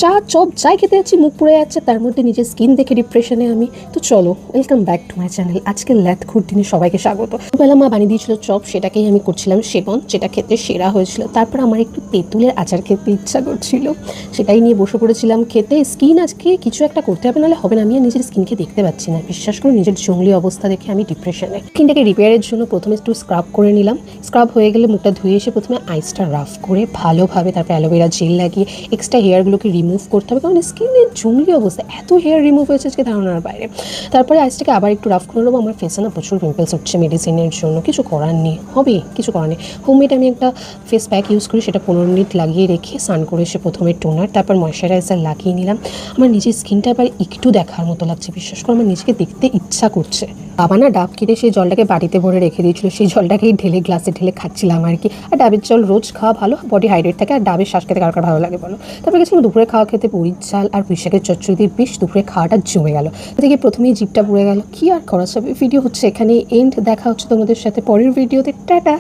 চা চপ যাই খেতে যাচ্ছি মুখ পুড়ে যাচ্ছে, তার মধ্যে নিজের স্কিন দেখে ডিপ্রেশনে আমি। তো চলো, welcome back to my channel. আজকে ল্যাথখুর দিনে সবাইকে স্বাগত। বেলা মা বানিয়ে দিয়েছিল চপ, সেটাকেই আমি করছিলাম সেবন, যেটা খেতে সেরা হয়েছিল। তারপর আমার একটু তেঁতুলের আচার খেতে ইচ্ছা করছিল, সেটাই নিয়ে বসে পড়েছিলাম খেতে। স্কিন আজকে কিছু একটা করতে হবে, নাহলে হবে না। আমি আর নিজের স্কিনকে দেখতে পাচ্ছি না, বিশ্বাস করো। নিজের জঙ্গলি অবস্থা দেখে আমি ডিপ্রেশনে। স্কিনটাকে রিপেয়ারের জন্য প্রথমে একটু স্ক্রাব করে নিলাম। স্ক্রাব হয়ে গেলে মুখটা ধুয়ে এসে প্রথমে আইসটা রাফ করে ভালোভাবে, তারপর অ্যালোভেরা জেল লাগিয়ে এক্সট্রা হেয়ারগুলোকে রিমুভ করতে হবে, কারণ স্কিনের জঙ্গলি অবস্থা, এত হেয়ার রিমুভ হয়েছে আজকে ধারণার বাইরে। তারপরে আইসটাকে আবার একটু রাফ করে নেবো। আমার ফেসে না প্রচুর পিম্পলস হচ্ছে মেডিসিনের জন্য, কিছু করার নেই, হবে কিছু করার নেই। হোমমেড আমি একটা ফেস প্যাক ইউজ করি, সেটা 15 মিনিট লাগিয়ে রেখে স্নান করে এসে প্রথমে টোনার, তারপর ময়শ্চারাইজার লাগিয়ে নিলাম। আমার নিজের স্কিনটা এবার একটু দেখার মতো লাগছে, বিশ্বাস করে আমার নিজেকে দেখতে ইচ্ছা করছে। বাবা না ডাব কিনে সেই জলটাকে বাড়িতে ভরে রেখে দিয়েছিল, সেই জলটাকেই ঢেলে গ্লাসে ঢেলে খাচ্ছিলাম আর কি। আর ডাবের জল রোজ খাওয়া ভালো, বডি হাইড্রেট থাকে। আর ডাবের শ্বাস খেতে কার কার ভালো লাগে বলো। তারপরে গেছিলাম দুপুরে খাওয়া খেতে, পুরীর চাল আর পুঁইশাকের চচ্চড়ি দিয়ে বেশ দুপুরে খাওয়াটা জমে গেল। থেকে প্রথমেই জিভটা পুড়ে গেল, কি আর করা যাবে। ভিডিও হচ্ছে এখানে এন্ড, দেখা হচ্ছে তোমাদের সাথে পরের ভিডিওতে। টাটা।